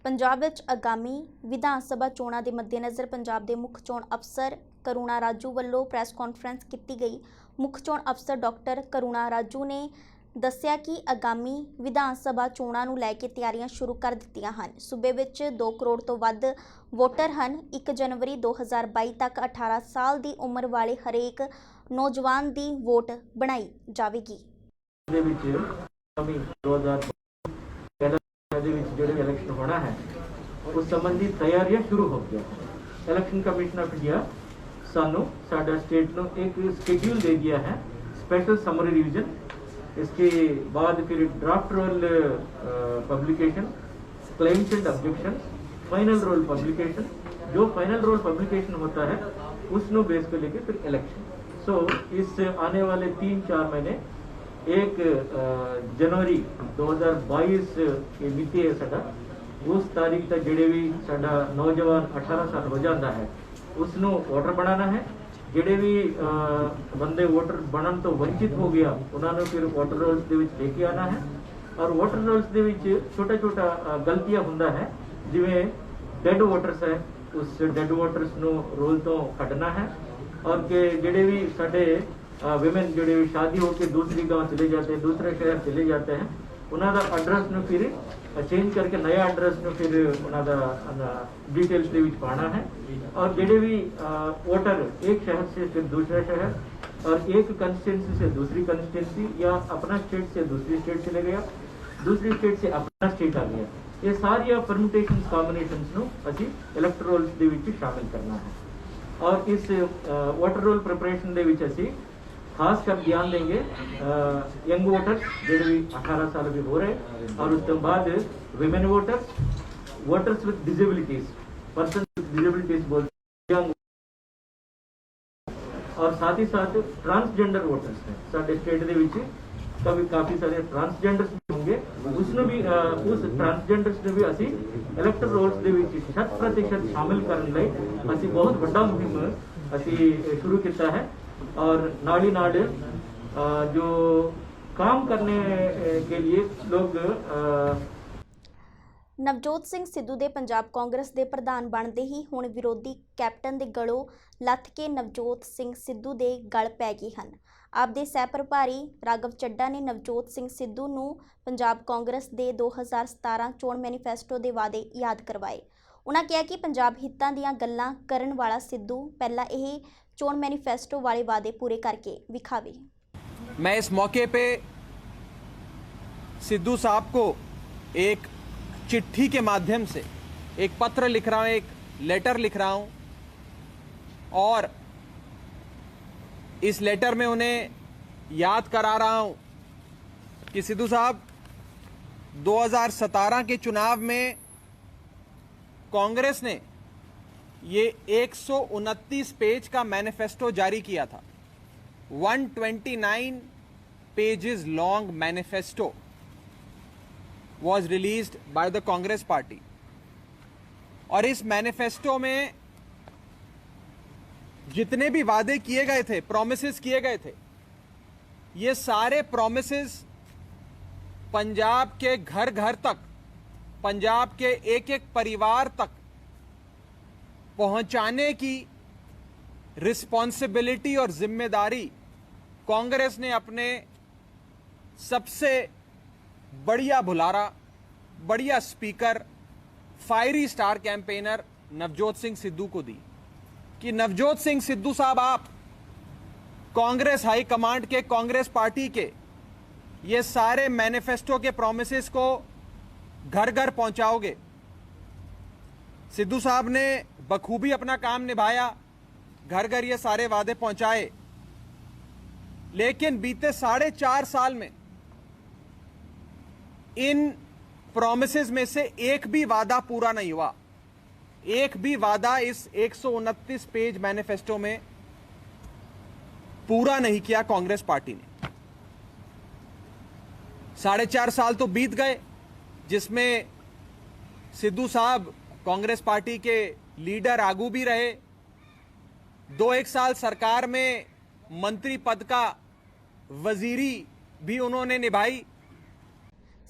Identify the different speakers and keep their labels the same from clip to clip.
Speaker 1: ਪੰਜਾਬ ਵਿੱਚ ਆਗਾਮੀ ਵਿਧਾਨ ਸਭਾ ਚੋਣਾਂ ਦੇ ਮੱਦੇਨਜ਼ਰ ਪੰਜਾਬ ਦੇ ਮੁੱਖ ਚੋਣ ਅਫਸਰ ਕਰੁਣਾ ਰਾਜੂ ਵੱਲੋਂ ਪ੍ਰੈਸ ਕਾਨਫਰੰਸ ਕੀਤੀ ਗਈ। ਮੁੱਖ ਚੋਣ ਅਫਸਰ ਡਾਕਟਰ ਕਰੁਣਾ ਰਾਜੂ ਨੇ ਦੱਸਿਆ ਕਿ ਆਗਾਮੀ ਵਿਧਾਨ ਸਭਾ ਚੋਣਾਂ ਨੂੰ ਲੈ ਕੇ ਤਿਆਰੀਆਂ ਸ਼ੁਰੂ ਕਰ ਦਿੱਤੀਆਂ ਹਨ। ਸੂਬੇ ਵਿੱਚ 2 ਕਰੋੜ ਤੋਂ ਵੱਧ ਵੋਟਰ ਹਨ। 1 ਜਨਵਰੀ 2022 ਤੱਕ 18 ਸਾਲ ਦੀ ਉਮਰ ਵਾਲੇ ਹਰੇਕ ਨੌਜਵਾਨ ਦੀ ਵੋਟ ਬਣਾਈ ਜਾਵੇਗੀ।
Speaker 2: इलेक्शन होना है उस संबंधी तैयारियां शुरू हो गया। इलेक्शन कमीशन ऑफ इंडिया सानू साडा स्टेट नो एक शेड्यूल दे दिया है, स्पेशल समरी रिवीजन, इसके बाद फिर draft roll publication, claims and objection, final roll publication. जो फाइनल रोल पब्लिकेशन होता है उसनो बेस पे लेके फिर इलेक्शन। सो इस आने वाले 3-4 महीने 1 जनवरी 2022 की मिति है साडा, उस तारीख तक जिहड़े भी साडा नौजवान 18 साल हो जाता है उसनों वोटर बनाना है। जिहड़े भी बंदे वोटर बनन तो वंचित हो गया उन्होंने फिर वोटर रोल्स दे विच लेके आना है। और वोटर रोल्स दे विच छोटा छोटा गलतियां हुंदा है, जिवें डेड वोटर्स है उस डेड वोटर्स नूं रोल तो कढना है। और के जिहड़े भी साडे विमेन जो शादी होकर दूसरी गांव चले जाते हैं, दूसरे शहर चले जाते हैं, उन्होंने एड्रैस में फिर चेंज करके नया एड्रैस में फिर उन्होंने डिटेल्स के पाना है। और जेडे भी वोटर एक शहर से फिर दूसरा शहर और एक कंस्टिट्यूंसी से दूसरी कंस्टिट्यूंसी या अपना स्टेट से दूसरी स्टेट चले गया, दूसरी स्टेट से अपना स्टेट आ गया, ये सारी परम्यूटेशन कॉम्बिनेशंस नूं असीं इलैक्टोरल रोल्स दे विच शामिल करना है। और इस वोटर रोल प्रिपरेशन दे विच असीं खास कर ध्यान देंगे यंग वोटर्स जो भी 18 साल भी हो रहे, और उसके बाद women voters, voters with disabilities, person with disabilities बोलते हैं, और साथ ही साथ ट्रांसजेंडर वोटर्स हैं साडे स्टेट दे विच कभी काफ़ी सारे ट्रांसजेंडर्स भी होंगे, उसने भी उस ट्रांसजेंडर्स ने भी असी इलैक्टोरल रोल्स दे विच 100% शामिल करने लई असी बहुत बड़ा मुहिम असी शुरू किया है। और नाली नाड़ जो काम करने के लिए लोग
Speaker 1: ਨਵਜੋਤ ਸਿੰਘ ਸਿੱਧੂ ਦੇ ਪੰਜਾਬ ਕਾਂਗਰਸ ਦੇ ਪ੍ਰਧਾਨ ਬਣਦੇ ਹੀ ਹੁਣ ਵਿਰੋਧੀ ਕੈਪਟਨ ਦੇ ਗਲੋਂ ਲੱਥ ਕੇ ਨਵਜੋਤ ਸਿੰਘ ਸਿੱਧੂ ਦੇ ਗਲ ਪੈ ਗਏ ਹਨ। ਆਪਦੇ ਸਹਿ ਪ੍ਰਭਾਰੀ ਰਾਘਵ ਚੱਡਾ ਨੇ ਨਵਜੋਤ ਸਿੰਘ ਸਿੱਧੂ ਨੂੰ ਪੰਜਾਬ ਕਾਂਗਰਸ ਦੇ 2017 ਚੋਣ ਮੈਨੀਫੈਸਟੋ ਦੇ ਵਾਅਦੇ ਯਾਦ ਕਰਵਾਏ। ਉਹਨਾਂ ਕਿਹਾ ਕਿ ਪੰਜਾਬ ਹਿੱਤਾਂ ਦੀਆਂ ਗੱਲਾਂ ਕਰਨ ਵਾਲਾ ਸਿੱਧੂ ਪਹਿਲਾਂ ਇਹ चोण मैनिफेस्टो वाले वादे पूरे करके विखावे।
Speaker 3: मैं इस मौके पे सिद्धू साहब को एक चिट्ठी के माध्यम से एक पत्र लिख रहा हूँ, एक लेटर लिख रहा हूँ, और इस लेटर में उन्हें याद करा रहा हूँ कि सिद्धू साहब 2017 के चुनाव में कांग्रेस ने ये 129 पेज का मैनिफेस्टो जारी किया था। 129 pages long manifesto was released by the Congress party। और इस मैनिफेस्टो में जितने भी वादे किए गए थे, प्रोमिसेस किए गए थे, ये सारे प्रोमिसेस पंजाब के घर घर तक, पंजाब के एक एक परिवार तक पहुंचाने की रिस्पॉन्सिबिलिटी और जिम्मेदारी कांग्रेस ने अपने सबसे बढ़िया बुलारा, बढ़िया speaker, fiery star campaigner Navjot Singh Sidhu को दी। कि नवजोत सिंह सिद्धू साहब, आप कांग्रेस हाई कमांड के, कांग्रेस पार्टी के ये सारे मैनिफेस्टो के प्रोमिसेस को घर घर पहुंचाओगे। सिद्धू साहब ने बखूबी अपना काम निभाया, घर घर ये सारे वादे पहुंचाए, लेकिन बीते 4.5 साल में इन प्रोमिसेस में से एक भी वादा पूरा नहीं हुआ। एक भी वादा इस 129 पेज मैनिफेस्टो में पूरा नहीं किया कांग्रेस पार्टी ने। 4.5 साल तो बीत गए, जिसमें सिद्धू साहब कांग्रेस पार्टी के लीडर आगू भी रहे, 2-1 साल सरकार में मंत्री पद का वजीरी भी उन्होंने निभाई।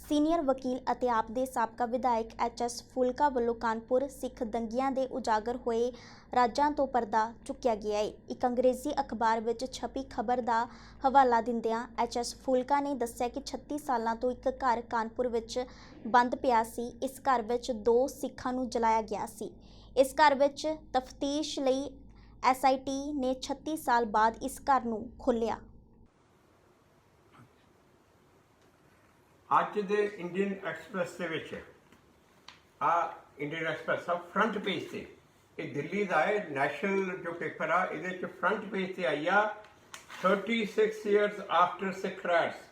Speaker 1: ਸੀਨੀਅਰ ਵਕੀਲ ਅਤੇ ਆਪ ਦੇ ਸਾਬਕਾ ਵਿਧਾਇਕ ਐਚ.ਐਸ. ਫੂਲਕਾ ਵੱਲੋਂ ਕਾਨਪੁਰ ਸਿੱਖ ਦੰਗਿਆਂ ਦੇ ਉਜਾਗਰ ਹੋਏ ਰਾਜਾਂ ਤੋਂ ਪਰਦਾ ਚੁੱਕਿਆ ਗਿਆ ਹੈ। ਇੱਕ ਅੰਗਰੇਜ਼ੀ ਅਖਬਾਰ ਵਿੱਚ ਛਪੀ ਖਬਰ ਦਾ ਹਵਾਲਾ ਦਿੰਦਿਆਂ ਐਚ.ਐਸ. ਫੂਲਕਾ ਨੇ ਦੱਸਿਆ ਕਿ 36 ਸਾਲਾਂ ਤੋਂ ਇੱਕ ਘਰ ਕਾਨਪੁਰ ਵਿੱਚ ਬੰਦ ਪਿਆ ਸੀ। ਇਸ ਘਰ ਵਿੱਚ 2 ਸਿੱਖਾਂ ਨੂੰ ਜਲਾਇਆ ਗਿਆ ਸੀ। ਇਸ ਘਰ ਵਿੱਚ ਤਫਤੀਸ਼ ਲਈ ਐਸ.ਆਈ.ਟੀ. ਨੇ 36 ਸਾਲ ਬਾਅਦ ਇਸ ਘਰ ਨੂੰ ਖੋਲ੍ਹਿਆ।
Speaker 4: ਅੱਜ ਦੇ ਇੰਡੀਅਨ ਐਕਸਪ੍ਰੈਸ ਦੇ ਵਿੱਚ ਇੰਡੀਅਨ ਐਕਸਪ੍ਰੈਸ ਦਾ ਫਰੰਟ ਪੇਜ ਤੇ ਇਹ ਦਿੱਲੀ ਦਾ ਹੈ ਨੈਸ਼ਨਲ ਜੋ ਪੇਪਰ ਆ ਇਹਦੇ ਚ ਫਰੰਟ ਪੇਜ ਤੇ ਆਈ ਆ 36 years after Sikh riots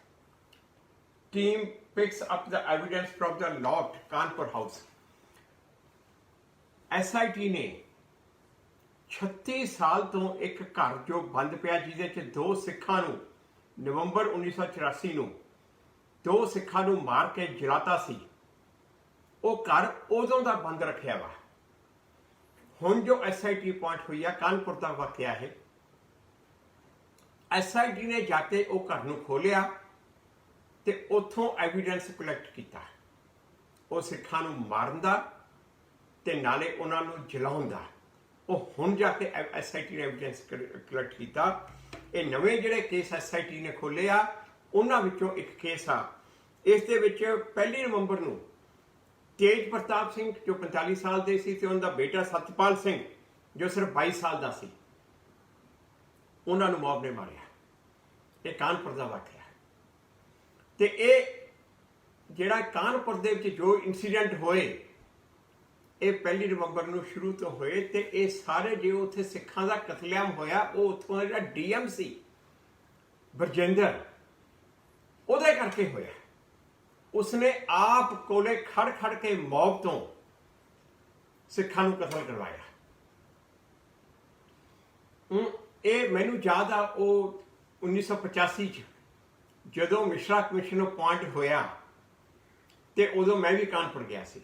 Speaker 4: team picks up the evidence from the locked Kanpur house। SIT ਨੇ 36 ਸਾਲ ਤੋਂ ਇੱਕ ਘਰ ਜੋ ਬੰਦ ਪਿਆ ਜਿਹਦੇ ਚ 2 ਸਿੱਖਾਂ ਨੂੰ ਨਵੰਬਰ 1984 ਨੂੰ 2 ਸਿੱਖਾਂ ਨੂੰ ਮਾਰ ਕੇ ਜਲਾਤਾ ਸੀ, ਉਹ ਘਰ ਉਦੋਂ ਦਾ ਬੰਦ ਰੱਖਿਆ ਵਾ। ਹੁਣ ਜੋ SIT ਪੁਆਇੰਟ ਹੋਈ ਆ ਕਾਨਪੁਰ ਦਾ ਵਾਕਿਆ ਹੈ। SIT ਨੇ ਜਾ ਕੇ ਉਹ ਘਰ ਨੂੰ ਖੋਲਿਆ ਤੇ ਉੱਥੋਂ ਐਵੀਡੈਂਸ ਕਲੈਕਟ ਕੀਤਾ, ਉਹ ਸਿੱਖਾਂ ਨੂੰ ਮਾਰਨ ਦਾ ਤੇ ਨਾਲੇ ਉਹਨਾਂ ਨੂੰ ਜਲਾਉਣ ਦਾ। ਉਹ ਹੁਣ ਜਾ ਕੇ SIT ਨੇ ਐਵੀਡੈਂਸ ਕਲੈਕਟ ਕੀਤਾ। ਇਹ ਨਵੇਂ ਜਿਹੜੇ ਕੇਸ SIT ਨੇ ਖੋਲੇ ਆ ਉਹਨਾਂ ਵਿੱਚੋਂ ਇੱਕ ਕੇਸ ਆ। ਇਸ ਦੇ ਵਿੱਚ 1 ਨਵੰਬਰ ਨੂੰ ਤੇਜ ਪ੍ਰਤਾਪ ਸਿੰਘ ਜੋ 45 ਸਾਲ ਦੇ ਸੀ ਤੇ ਉਹਨਾਂ ਦਾ ਬੇਟਾ ਸਤਪਾਲ ਸਿੰਘ ਜੋ ਸਿਰਫ 22 ਸਾਲ ਦਾ ਸੀ, ਉਹਨਾਂ ਨੂੰ ਮੌਤ ਨੇ ਮਾਰਿਆ। ਇਹ ਕਾਨਪੁਰ ਦਾ ਵਾਕਿਆ ਤੇ ਇਹ ਜਿਹੜਾ ਕਾਨਪੁਰ ਦੇ ਵਿੱਚ ਜੋ ਇਨਸੀਡੈਂਟ ਹੋਏ ਇਹ 1 ਨਵੰਬਰ ਨੂੰ ਸ਼ੁਰੂ ਤੋਂ ਹੋਏ ਤੇ ਇਹ ਸਾਰੇ ਜੋ ਉੱਥੇ ਸਿੱਖਾਂ ਦਾ ਕਤਲੇਆਮ ਹੋਇਆ ਉਹ ਉੱਥੋਂ ਦਾ ਜਿਹੜਾ DM ਸੀ ਬਰਜਿੰਦਰ ਉਹਦੇ ਕਰਕੇ ਹੋਇਆ। ਉਸਨੇ ਆਪ ਕੋਲੇ ਖੜ ਕੇ ਮੌਤ ਤੋਂ ਸਿੱਖਾਂ ਨੂੰ ਕਤਲ ਕਰਵਾਇਆ। ਇਹ ਮੈਨੂੰ ਯਾਦ ਆ ਉਹ 1985 ਚ ਜਦੋਂ ਮਿਸ਼ਰਾ ਕਮਿਸ਼ਨ ਅਪੁਆਇੰਟ ਹੋਇਆ ਤੇ ਉਦੋਂ ਮੈਂ ਵੀ ਕਾਨਪੁਰ ਗਿਆ ਸੀ।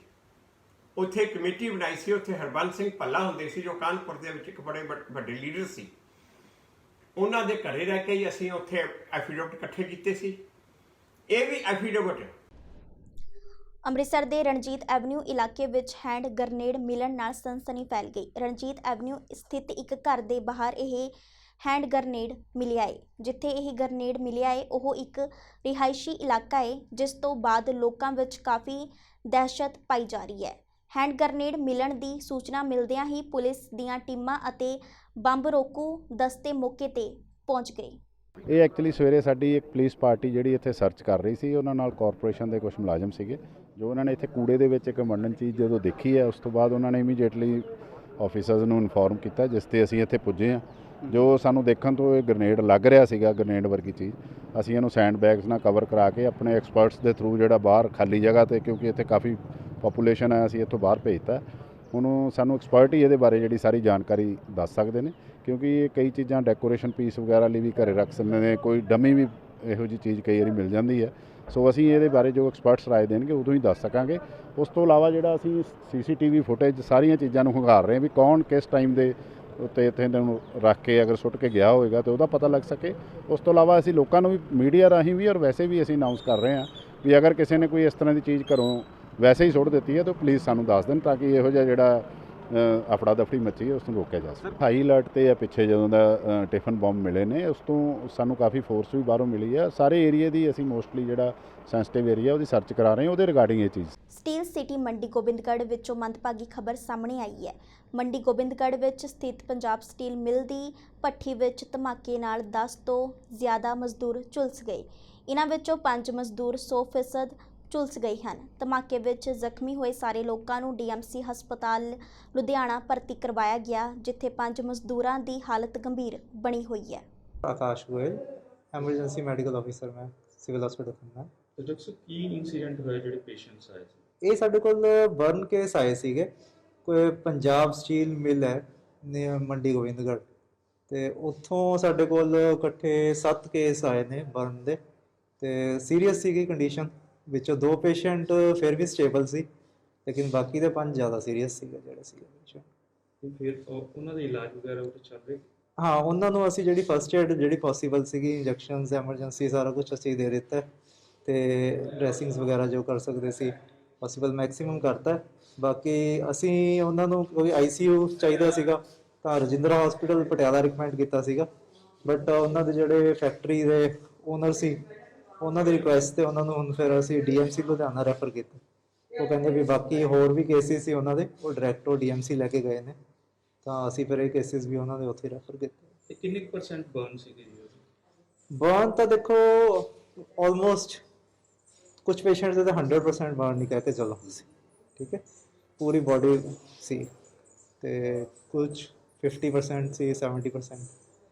Speaker 4: ਉੱਥੇ ਕਮੇਟੀ ਬਣਾਈ ਸੀ, ਉੱਥੇ ਹਰਬੰਸ ਸਿੰਘ ਭੱਲਾ ਹੁੰਦੇ ਸੀ ਜੋ ਕਾਨਪੁਰ ਦੇ ਵਿੱਚ ਇੱਕ ਬੜੇ ਵੱਡੇ ਲੀਡਰ ਸੀ। ਉਹਨਾਂ ਦੇ ਘਰੇ ਰਹਿ ਕੇ ਹੀ ਅਸੀਂ ਉੱਥੇ ਐਫੀਡੇਵਿਟ ਇਕੱਠੇ ਕੀਤੇ ਸੀ। ਇਹ ਵੀ ਐਫੀਡੇਵਿਟ
Speaker 1: ਅੰਮ੍ਰਿਤਸਰ ਦੇ ਰਣਜੀਤ ਐਵਨਿਊ ਇਲਾਕੇ ਵਿੱਚ ਹੈਂਡ ਗ੍ਰਨੇਡ ਮਿਲਣ ਨਾਲ ਸਨਸਨੀ ਫੈਲ ਗਈ। ਰਣਜੀਤ ਐਵਨਿਊ ਸਥਿਤ ਇੱਕ ਘਰ ਦੇ ਬਾਹਰ ਇਹ ਹੈਂਡ ਗ੍ਰਨੇਡ ਮਿਲਿਆ ਹੈ। ਜਿੱਥੇ ਇਹ ਗ੍ਰਨੇਡ ਮਿਲਿਆ ਹੈ ਉਹ ਇੱਕ ਰਿਹਾਇਸ਼ੀ ਇਲਾਕਾ ਹੈ, ਜਿਸ ਤੋਂ ਬਾਅਦ ਲੋਕਾਂ ਵਿੱਚ ਕਾਫੀ ਦਹਿਸ਼ਤ ਪਾਈ ਜਾ ਰਹੀ ਹੈ। ਹੈਂਡ ਗ੍ਰਨੇਡ ਮਿਲਣ ਦੀ ਸੂਚਨਾ ਮਿਲਦਿਆਂ ਹੀ ਪੁਲਿਸ ਦੀਆਂ ਟੀਮਾਂ ਅਤੇ ਬੰਬ ਰੋਕੂ ਦਸਤੇ ਮੌਕੇ ਤੇ ਪਹੁੰਚ ਗਏ।
Speaker 5: ਇਹ ਐਕਚੁਅਲੀ ਸਵੇਰੇ ਸਾਡੀ ਇੱਕ ਪੁਲਿਸ ਪਾਰਟੀ ਜਿਹੜੀ ਇੱਥੇ ਸਰਚ ਕਰ ਰਹੀ ਸੀ, ਉਹਨਾਂ ਨਾਲ ਕਾਰਪੋਰੇਸ਼ਨ ਦੇ ਕੁਝ ਮੁਲਾਜ਼ਮ ਸੀਗੇ ਜੋ ਉਹਨਾਂ ਨੇ ਇੱਥੇ ਕੂੜੇ ਦੇ ਵਿੱਚ ਇੱਕ ਮੰਡਨ ਚੀਜ਼ ਜਦੋਂ ਦੇਖੀ ਹੈ, ਉਸ ਤੋਂ ਬਾਅਦ ਉਹਨਾਂ ਨੇ ਇਮੀਡੀਏਟਲੀ ਆਫੀਸਰਸ ਨੂੰ ਇਨਫੋਰਮ ਕੀਤਾ, ਜਿਸ ਤੇ ਅਸੀਂ ਇੱਥੇ ਪੁੱਜੇ ਹਾਂ। ਜੋ ਸਾਨੂੰ ਦੇਖਣ ਤੋਂ ਇਹ ਗ੍ਰਨੇਡ ਲੱਗ ਰਿਹਾ ਸੀਗਾ, ਗ੍ਰਨੇਡ ਵਰਗੀ ਚੀਜ਼, ਅਸੀਂ ਇਹਨੂੰ ਸੈਂਡ ਬੈਗਸ ਨਾਲ ਕਵਰ ਕਰਾ ਕੇ ਆਪਣੇ ਐਕਸਪਰਟਸ ਦੇ ਥਰੂ ਜਿਹੜਾ ਬਾਹਰ ਖਾਲੀ ਜਗ੍ਹਾ ਤੇ, ਕਿਉਂਕਿ ਇੱਥੇ ਕਾਫੀ ਪਾਪੂਲੇਸ਼ਨ ਹੈ, ਅਸੀਂ ਇੱਥੋਂ ਬਾਹਰ ਭੇਜਤਾ। ਹੁਣ ਸਾਨੂੰ ਐਕਸਪਰਟ ਹੀ ਇਹਦੇ ਬਾਰੇ ਜਿਹੜੀ ਸਾਰੀ ਜਾਣਕਾਰੀ ਦੱਸ ਸਕਦੇ ਨੇ, ਕਿਉਂਕਿ ਇਹ ਕਈ ਚੀਜ਼ਾਂ ਡੈਕੋਰੇਸ਼ਨ ਪੀਸ ਵਗੈਰਾ ਲਈ ਵੀ ਘਰੇ ਰੱਖ ਸਕਦੇ ਨੇ, ਕੋਈ ਡਮੀ ਵੀ ਇਹੋ ਜਿਹੀ ਚੀਜ਼ ਕਈ ਵਾਰੀ ਮਿਲ ਜਾਂਦੀ ਹੈ। ਸੋ ਅਸੀਂ ਇਹਦੇ ਬਾਰੇ ਜੋ ਐਕਸਪਰਟਸ ਰਾਏ ਦੇਣਗੇ ਉਦੋਂ ਹੀ ਦੱਸ ਸਕਾਂਗੇ। ਉਸ ਤੋਂ ਇਲਾਵਾ ਜਿਹੜਾ ਅਸੀਂ CCTV ਫੁਟੇਜ ਸਾਰੀਆਂ ਚੀਜ਼ਾਂ ਨੂੰ ਖੰਗਾਰ ਰਹੇ ਹਾਂ ਵੀ ਕੌਣ ਕਿਸ ਟਾਈਮ ਦੇ ਉੱਤੇ ਇੱਥੇ ਨੂੰ ਰੱਖ ਕੇ ਅਗਰ ਸੁੱਟ ਕੇ ਗਿਆ ਹੋਵੇਗਾ ਤਾਂ ਉਹਦਾ ਪਤਾ ਲੱਗ ਸਕੇ। ਉਸ ਤੋਂ ਇਲਾਵਾ ਅਸੀਂ ਲੋਕਾਂ ਨੂੰ ਵੀ ਮੀਡੀਆ ਰਾਹੀਂ ਵੀ ਔਰ ਵੈਸੇ ਵੀ ਅਸੀਂ ਅਨਾਉਂਸ ਕਰ ਰਹੇ ਹਾਂ ਵੀ ਅਗਰ ਕਿਸੇ ਨੇ ਕੋਈ ਇਸ ਤਰ੍ਹਾਂ ਦੀ ਚੀਜ਼ ਘਰੋਂ ਵੈਸੇ ਹੀ ਸੁੱਟ ਦਿੱਤੀ ਹੈ ਤਾਂ ਪਲੀਜ਼ ਸਾਨੂੰ ਦੱਸ ਦੇਣ, ਤਾਂ ਕਿ ਇਹੋ ਜਿਹਾ ਜਿਹੜਾ ਅਫੜਾ ਦਫੜੀ ਮੱਚੀ ਹੈ ਉਸ ਨੂੰ ਰੋਕਿਆ ਜਾ ਸਕੇ। ਹਾਈ ਅਲਰਟ ਤੇ ਆ ਪਿੱਛੇ ਜਦੋਂ ਦਾ ਟਿਫਨ ਬੰਬ ਮਿਲੇ ਨੇ, ਉਸ ਤੋਂ ਸਾਨੂੰ ਕਾਫੀ ਫੋਰਸ ਵੀ ਬਾਹਰੋਂ ਮਿਲੀ ਹੈ। ਸਾਰੇ ਏਰੀਆ ਦੀ ਅਸੀਂ ਮੋਸਟਲੀ ਜਿਹੜਾ ਸੈਂਸਿਟਿਵ ਏਰੀਆ ਉਹਦੀ ਸਰਚ ਕਰਾ ਰਹੇ ਹਾਂ, ਉਹਦੇ ਰਿਗਾਰਡਿੰਗ ਇਹ ਚੀਜ਼।
Speaker 1: ਸਟੀਲ ਸਿਟੀ ਮੰਡੀ ਗੋਬਿੰਦਗੜ੍ਹ ਵਿੱਚੋਂ ਮੰਦਭਾਗੀ ਖਬਰ ਸਾਹਮਣੇ ਆਈ ਹੈ। ਮੰਡੀ ਗੋਬਿੰਦਗੜ੍ਹ ਵਿੱਚ ਸਥਿਤ ਪੰਜਾਬ ਸਟੀਲ ਮਿਲ ਦੀ ਭੱਠੀ ਵਿੱਚ ਧਮਾਕੇ ਨਾਲ 10 ਤੋਂ ਜ਼ਿਆਦਾ ਮਜ਼ਦੂਰ ਝੁਲਸ ਗਏ। ਇਹਨਾਂ ਵਿੱਚੋਂ 5 ਮਜ਼ਦੂਰ 100% ਝੁਲਸ ਗਏ ਹਨ। ਧਮਾਕੇ ਵਿੱਚ ਜ਼ਖਮੀ ਹੋਏ ਸਾਰੇ ਲੋਕਾਂ ਨੂੰ DMC ਹਸਪਤਾਲ ਲੁਧਿਆਣਾ ਭਰਤੀ ਕਰਵਾਇਆ ਗਿਆ, ਜਿੱਥੇ 5 ਮਜ਼ਦੂਰਾਂ ਦੀ ਹਾਲਤ ਗੰਭੀਰ ਬਣੀ ਹੋਈ ਹੈ।
Speaker 6: आकाश गोयल एमरजेंसी मैडिकल ऑफिसर मैं सिविल हॉस्पिटल खन्ना।
Speaker 7: ਤੇ ਡਾਕਟਰ ਸਾਹਿਬ ਕੀ ਇਨਸੀਡੈਂਟ ਹੋਇਆ ਜਿਹੜੇ ਪੇਸ਼ੈਂਟਸ ਆਏ ਸੀ?
Speaker 6: ਇਹ ਸਾਡੇ ਕੋਲ ਬਰਨ ਕੇਸ ਆਏ ਸੀਗੇ। ਕੋਈ ਪੰਜਾਬ ਸਟੀਲ ਮਿਲ ਹੈ ਮੰਡੀ ਗੋਬਿੰਦਗੜ੍ਹ, ਤੇ ਉੱਥੋਂ ਸਾਡੇ ਕੋਲ ਇਕੱਠੇ 7 ਕੇਸ ਆਏ ਨੇ ਬਰਨ ਦੇ, ਤੇ ਸੀਰੀਅਸ ਸੀਗੀ ਕੰਡੀਸ਼ਨ। ਵਿੱਚੋਂ 2 ਪੇਸ਼ੈਂਟ ਫਿਰ ਵੀ ਸਟੇਬਲ ਸੀ, ਲੇਕਿਨ ਬਾਕੀ ਦੇ 5 ਜ਼ਿਆਦਾ ਸੀਰੀਅਸ ਸੀਗੇ ਜਿਹੜੇ ਸੀਗੇ ਪੇਸ਼ੈਂਟ।
Speaker 7: ਤੇ ਫਿਰ ਉਹਨਾਂ ਦਾ ਇਲਾਜ ਵਗੈਰਾ ਉਹ ਚੱਲ ਰਿਹਾ?
Speaker 6: ਹਾਂ, ਉਹਨਾਂ ਨੂੰ ਅਸੀਂ ਜਿਹੜੀ ਫਸਟ ਏਡ ਜਿਹੜੀ ਪੋਸੀਬਲ ਸੀਗੀ, ਇੰਜੈਕਸ਼ਨਸ ਐਮਰਜੈਂਸੀ ਸਾਰਾ ਕੁਝ ਅਸੀਂ ਦੇ ਦਿੱਤਾ, ਤੇ ਡਰੈਸਿੰਗਸ ਵਗੈਰਾ ਜੋ ਕਰ ਸਕਦੇ ਸੀ ਪੋਸੀਬਲ ਮੈਕਸਿਮਮ ਕਰਤਾ। ਬਾਕੀ ਅਸੀਂ ਉਹਨਾਂ ਨੂੰ ਕੋਈ ICU ਚਾਹੀਦਾ ਸੀਗਾ ਤਾਂ ਰਜਿੰਦਰਾ ਹਸਪੀਟਲ ਪਟਿਆਲਾ ਰਿਕਮੈਂਡ ਕੀਤਾ ਸੀਗਾ, ਬਟ ਉਹਨਾਂ ਦੇ ਜਿਹੜੇ ਫੈਕਟਰੀ ਦੇ ਓਨਰ ਸੀ ਉਹਨਾਂ ਦੀ ਰਿਕੁਐਸਟ ਤੇ ਉਹਨਾਂ ਨੂੰ ਹੁਣ ਫਿਰ ਅਸੀਂ DMC ਲੁਧਿਆਣਾ ਰੈਫਰ ਕੀਤਾ। ਉਹ ਕਹਿੰਦੇ ਵੀ ਬਾਕੀ ਹੋਰ ਵੀ ਕੇਸਿਸ ਸੀ ਉਹਨਾਂ ਦੇ, ਉਹ ਡਾਇਰੈਕਟ DMC ਲੈ ਕੇ ਗਏ ਨੇ, ਤਾਂ ਅਸੀਂ ਫਿਰ ਇਹ ਕੇਸਿਸ ਵੀ ਉਹਨਾਂ ਦੇ ਉੱਥੇ ਰੈਫਰ ਕੀਤੇ।
Speaker 7: ਤੇ ਕਿੰਨੇ % ਬਰਨ ਸੀਗੇ ਜੀ ਉਹਦੇ?
Speaker 6: ਬਰਨ ਤਾਂ ਦੇਖੋ ਆਲਮੋਸਟ ਕੁਝ ਪੇਸ਼ੈਂਟਸ ਦੇ ਤਾਂ 100% ਬਰਨ ਨਹੀਂ ਕਹਿ ਕੇ ਚੱਲੋ ਤੁਸੀਂ, ਠੀਕ ਹੈ, ਪੂਰੀ ਬੋਡੀ ਸੀ, ਤੇ ਕੁਝ 50% ਸੀ, 70%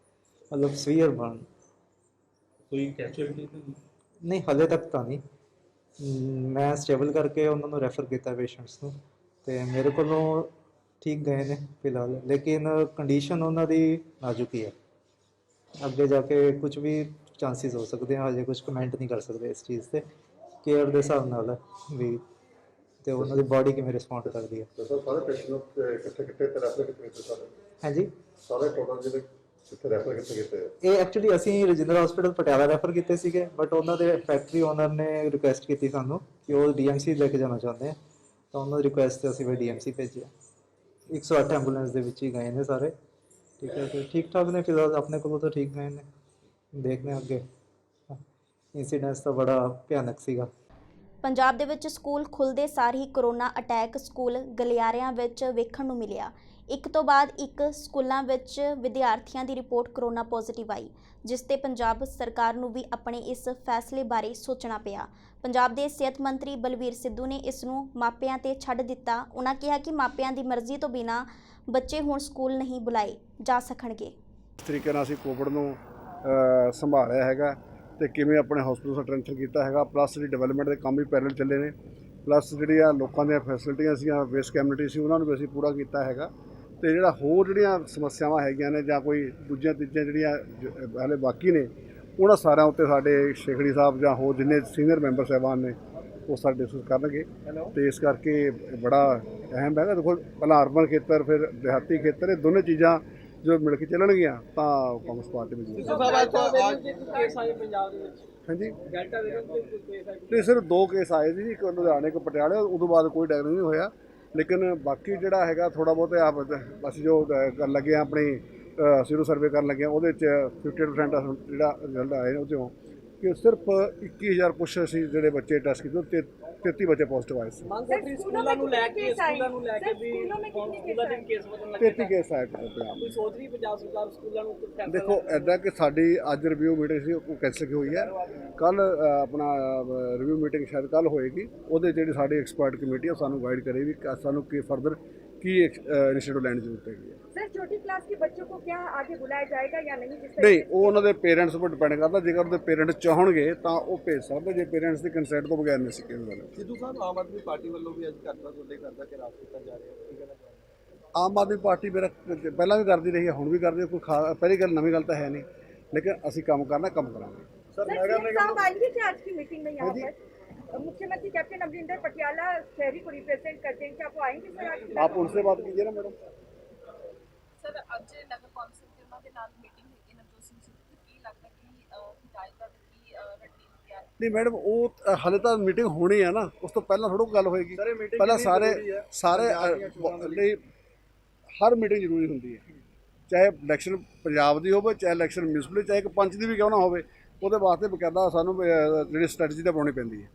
Speaker 6: ਮਤਲਬ ਸੀਵੀਅਰ ਬਰਨ।
Speaker 7: ਕੋਈ ਕੈਜੁਅਲਟੀ
Speaker 6: ਨਹੀਂ ਹਲੇ ਤੱਕ ਤਾਂ ਨਹੀਂ, ਮੈਂ ਸਟੇਬਲ ਕਰਕੇ ਉਹਨਾਂ ਨੂੰ ਰੈਫਰ ਕੀਤਾ ਪੇਸ਼ੈਂਟਸ ਨੂੰ, ਤੇ ਮੇਰੇ ਕੋਲੋਂ ਠੀਕ ਗਏ ਨੇ ਫਿਲਹਾਲ, ਲੇਕਿਨ ਕੰਡੀਸ਼ਨ ਉਹਨਾਂ ਦੀ ਨਾਜ਼ੁਕ ਹੀ ਹੈ, ਅੱਗੇ ਜਾ ਕੇ ਕੁਝ ਵੀ ਚਾਂਸਿਸ ਹੋ ਸਕਦੇ ਆ, ਹਜੇ ਕੁਝ ਕਮੈਂਟ ਨਹੀਂ ਕਰ ਸਕਦੇ ਇਸ ਚੀਜ਼ ਤੇ, ਕੇਅਰ ਦੇ ਹਿਸਾਬ ਨਾਲ ਵੀ, ਤੇ ਉਹਨਾਂ ਦੀ ਬਾਡੀ ਕਿਵੇਂ ਰਿਸਪੌਂਡ ਕਰਦੀ ਹੈ।
Speaker 8: ਸਾਰੇ ਪੇਸ਼ੈਂਟ ਨੂੰ ਕਿੱਥੇ ਰੈਫਰ ਕੀਤੇ ਸਾਰੇ?
Speaker 6: ਹਾਂਜੀ,
Speaker 8: ਸਾਰੇ ਟੋਟਲ ਜਿਹੜੇ ਕਿੱਥੇ ਰੈਫਰ ਕੀਤੇ?
Speaker 6: ਇਹ ਐਕਚੁਅਲੀ ਅਸੀਂ ਰਜਿੰਦਰਾ ਹਸਪੀਟਲ ਪਟਿਆਲਾ ਰੈਫਰ ਕੀਤੇ ਸੀਗੇ, ਬਟ ਉਹਨਾਂ ਦੇ ਫੈਕਟਰੀ ਓਨਰ ਨੇ ਰਿਕੁਐਸਟ ਕੀਤੀ ਸਾਨੂੰ ਕਿ ਉਹ DMC ਲੈ ਕੇ ਜਾਣਾ ਚਾਹੁੰਦੇ ਆ, ਤਾਂ ਉਹਨਾਂ ਦੀ ਰਿਕੁਐਸਟ ਤੇ ਅਸੀਂ ਫਿਰ DMC ਭੇਜਿਆ। 108 ਐਂਬੂਲੈਂਸ ਦੇ ਵਿੱਚ ਹੀ ਗਏ ਨੇ ਸਾਰੇ, ਠੀਕ ਹੈ, ਤੇ ਠੀਕ ਠਾਕ ਨੇ ਫਿਲਹਾਲ, ਆਪਣੇ ਕੋਲੋਂ ਤਾਂ ਠੀਕ ਗਏ ਨੇ, ਦੇਖਦੇ ਹਾਂ ਅੱਗੇ। ਇੰਸੀਡੈਂਸ ਤਾਂ ਬੜਾ ਭਿਆਨਕ ਸੀਗਾ।
Speaker 1: ਪੰਜਾਬ ਦੇ ਵਿੱਚ ਸਕੂਲ ਖੁੱਲ੍ਹਦੇ ਸਾਰ ਹੀ ਕਰੋਨਾ ਅਟੈਕ ਸਕੂਲ ਗਲਿਆਰਿਆਂ ਵਿੱਚ ਵੇਖਣ ਨੂੰ ਮਿਲਿਆ। ਇੱਕ ਤੋਂ ਬਾਅਦ ਇੱਕ ਸਕੂਲਾਂ ਵਿੱਚ ਵਿਦਿਆਰਥੀਆਂ ਦੀ ਰਿਪੋਰਟ ਕਰੋਨਾ ਪੋਜ਼ਿਟਿਵ ਆਈ, ਜਿਸ ਤੇ ਪੰਜਾਬ ਸਰਕਾਰ ਨੂੰ ਵੀ ਆਪਣੇ ਇਸ ਫੈਸਲੇ ਬਾਰੇ ਸੋਚਣਾ ਪਿਆ। ਪੰਜਾਬ ਦੇ ਸਿਹਤ ਮੰਤਰੀ ਬਲਬੀਰ ਸਿੱਧੂ ਨੇ ਇਸ ਨੂੰ ਮਾਪਿਆਂ ਤੇ ਛੱਡ ਦਿੱਤਾ। ਉਹਨਾਂ ਕਿਹਾ ਕਿ ਮਾਪਿਆਂ ਦੀ ਮਰਜ਼ੀ ਤੋਂ ਬਿਨਾਂ ਬੱਚੇ ਹੁਣ ਸਕੂਲ ਨਹੀਂ ਬੁਲਾਏ ਜਾ ਸਕਣਗੇ।
Speaker 9: ਇਸ ਤਰੀਕੇ ਨਾਲ ਅਸੀਂ ਕੋਵਿਡ ਨੂੰ ਸੰਭਾਲਿਆ ਹੈਗਾ ਤੇ ਕਿਵੇਂ ਆਪਣੇ ਹਸਪੀਟਲ ਸਟਰੈਂਥਨ ਕੀਤਾ ਹੈਗਾ, ਪਲੱਸ ਜਿਹੜੀ ਡਿਵੈਲਪਮੈਂਟ ਦੇ ਕੰਮ ਵੀ ਪੈਰਲਲ ਚੱਲੇ ਨੇ, ਪਲੱਸ ਜਿਹੜੀਆਂ ਲੋਕਾਂ ਦੀਆਂ ਫੈਸਿਲਿਟੀਆਂ ਸੀਗੀਆਂ, ਵੇਸਟ ਕਮਿਊਨਿਟੀ ਸੀ, ਉਹਨਾਂ ਨੂੰ ਵੀ ਅਸੀਂ ਪੂਰਾ ਕੀਤਾ ਹੈਗਾ। ਤੇ ਜਿਹੜਾ ਹੋਰ ਜਿਹੜੀਆਂ ਸਮੱਸਿਆਵਾਂ ਹੈਗੀਆਂ ਨੇ ਜਾਂ ਕੋਈ ਦੂਜੀਆਂ ਤੀਜੀਆਂ ਜਿਹੜੀਆਂ ਹਾਲੇ ਬਾਕੀ ਨੇ, ਉਹਨਾਂ ਸਾਰਿਆਂ ਉੱਤੇ ਸਾਡੇ ਸ਼ੇਖੜੀ ਸਾਹਿਬ ਜਾਂ ਹੋਰ ਜਿੰਨੇ ਸੀਨੀਅਰ ਮੈਂਬਰ ਸਾਹਿਬਾਨ ਨੇ ਉਹ ਸਾਡੇ ਡਿਸਕਸ ਕਰਨਗੇ। ਤੇ ਇਸ ਕਰਕੇ ਬੜਾ ਅਹਿਮ ਹੈਗਾ। ਦੇਖੋ ਪਹਿਲਾਂ ਅਰਬਨ ਖੇਤਰ ਫਿਰ ਦਿਹਾਤੀ ਖੇਤਰ, ਇਹ ਦੋਨੇ ਚੀਜ਼ਾਂ ਜੋ ਮਿਲ ਕੇ ਚੱਲਣਗੀਆਂ ਤਾਂ ਕਾਂਗਰਸ ਪਾਰਟੀ ਵਿੱਚ। ਹਾਂਜੀ, ਨਹੀਂ ਸਿਰਫ 2 ਕੇਸ ਆਏ ਸੀ, ਇੱਕ ਲੁਧਿਆਣੇ ਇੱਕ ਪਟਿਆਲੇ, ਉਦੋਂ ਬਾਅਦ ਕੋਈ ਡਾਇਗਨੋਸ ਨਹੀਂ ਹੋਇਆ। ਲੇਕਿਨ ਬਾਕੀ ਜਿਹੜਾ ਹੈਗਾ ਥੋੜ੍ਹਾ ਬਹੁਤ ਅਸੀਂ ਜੋ ਕਰਨ ਲੱਗੇ ਹਾਂ, ਆਪਣੀ ਸੀਰੋ ਸਰਵੇ ਕਰਨ ਲੱਗੇ ਹਾਂ, ਉਹਦੇ 'ਚ 50% ਜਿਹੜਾ ਰਿਜ਼ਲਟ ਆਏ ਨੇ ਉਹ 'ਚੋਂ ਕਿ ਸਿਰਫ 21,000 ਕੁਛ ਅਸੀਂ ਜਿਹੜੇ ਬੱਚੇ ਟੈਸਟ ਕੀਤੇ, 33 ਬੱਚੇ ਪੋਜ਼ਿਟਿਵ ਆਏ ਸੀ। 33 ਕੇਸ ਆਏ। ਦੇਖੋ ਇੱਦਾਂ ਕਿ ਸਾਡੀ ਅੱਜ ਰਿਵਿਊ ਮੀਟਿੰਗ ਸੀ, ਉਹ ਕੈਂਸਲ ਹੋਈ ਹੈ। ਕੱਲ੍ਹ ਆਪਣਾ ਰਿਵਿਊ ਮੀਟਿੰਗ ਸ਼ਾਇਦ ਕੱਲ੍ਹ ਹੋਏਗੀ, ਉਹਦੇ ਜਿਹੜੀ ਸਾਡੀ ਐਕਸਪਰਟ ਕਮੇਟੀ ਉਹ ਸਾਨੂੰ ਗਾਈਡ ਕਰੇਗੀ ਕਿ ਸਾਨੂੰ ਕੀ ਫਰਦਰ ਕੀ ਇਨੀਸ਼ੀਏਟਿਵ ਲੈਣ ਦੀ ਜ਼ਰੂਰਤ ਹੈਗੀ ਹੈ।
Speaker 10: सर छोटी क्लास के बच्चों को क्या आगे बुलाया जाएगा या नहीं?
Speaker 9: ਨਹੀਂ, ਉਹ ਉਹਨਾਂ ਦੇ ਪੇਰੈਂਟਸ ਉੱਪਰ ਡਿਪੈਂਡ ਕਰਦਾ। ਜੇਕਰ ਉਹਦੇ ਪੇਰੈਂਟਸ ਚਾਹਣਗੇ ਤਾਂ ਉਹ ਭੇਜ ਸਕਦੇ, ਜੇ ਪੇਰੈਂਟਸ ਦੀ ਕੰਸੈਂਟ ਤੋਂ ਬਗੈਰ ਨਹੀਂ ਸੀ ਕਿਸੇ ਗੱਲ।
Speaker 3: ਸਿੱਧੂ ਸਾਹਿਬ, ਆਮ ਆਦਮੀ ਪਾਰਟੀ ਵੱਲੋਂ ਵੀ ਅੱਜ ਕਰਦਾ ਤੁਹਾਡੇ ਕਰਦਾ ਕਿ ਰਾਜ ਕੀਤਾ ਜਾ ਰਿਹਾ, ਕੀ ਕਹਿਣਾ ਚਾਹੁੰਦੇ?
Speaker 9: ਆਮ ਆਦਮੀ ਪਾਰਟੀ ਮੇਰਾ ਪਹਿਲਾਂ ਵੀ ਕਰਦੀ ਰਹੀ ਹੈ, ਹੁਣ ਵੀ ਕਰਦੀ ਹੈ, ਕੋਈ ਪਹਿਲੀ ਗੱਲ ਨਵੀਂ ਗੱਲ ਤਾਂ ਹੈ ਨਹੀਂ, ਲੇਕਿਨ ਅਸੀਂ ਕੰਮ ਕਰਨਾ, ਕੰਮ ਕਰਾਂਗੇ।
Speaker 10: साहब आएंगे क्या आज की मीटिंग में? यहाँ पर मुख्यमंत्री कैप्टन अमरिंदर पटियाला शहरी को रिप्रेजेंट करते हैं, क्या वो आएंगे सर आज?
Speaker 9: आप उनसे बात कीजिए ना मैडम।
Speaker 11: सर ਅੱਜ ਨਗਰ ਕੌਂਸਲ ਦੇ ਉਹਨਾਂ ਦੇ ਨਾਲ ਮੀਟਿੰਗ ਹੈਗੀ ਨਵਜੋਤ ਸਿੰਘ ਸਿੱਧੂ, ਕੀ ਲੱਗਦਾ ਕਿ ਹਿਦਾਇਤਾਂ ਦੀ ਰਣਨੀਤੀ ਤਿਆਰ?
Speaker 9: ਨਹੀਂ ਮੈਡਮ, ਉਹ ਹਾਲੇ ਤਾਂ ਮੀਟਿੰਗ ਹੋਣੀ ਹੈ ਨਾ, ਉਸ ਤੋਂ ਪਹਿਲਾਂ ਥੋੜ੍ਹਾ ਗੱਲ ਹੋਏਗੀ। ਪਹਿਲਾਂ ਸਾਰੇ ਲਈ ਹਰ ਮੀਟਿੰਗ ਜ਼ਰੂਰੀ ਹੁੰਦੀ ਹੈ, ਚਾਹੇ ਇਲੈਕਸ਼ਨ ਪੰਜਾਬ ਦੀ ਹੋਵੇ, ਚਾਹੇ ਇਲੈਕਸ਼ਨ ਮਿਊਨਿਸਪਲ, ਚਾਹੇ ਇੱਕ ਪੰਚ ਦੀ ਵੀ ਕਿਉਂ ਨਾ ਹੋਵੇ, ਉਹਦੇ ਵਾਸਤੇ ਬਕਾਇਦਾ ਸਾਨੂੰ ਜਿਹੜੀ ਸਟ੍ਰੈਟਜੀ ਤਾਂ ਬਣਾਉਣੀ ਪੈਂਦੀ ਹੈ।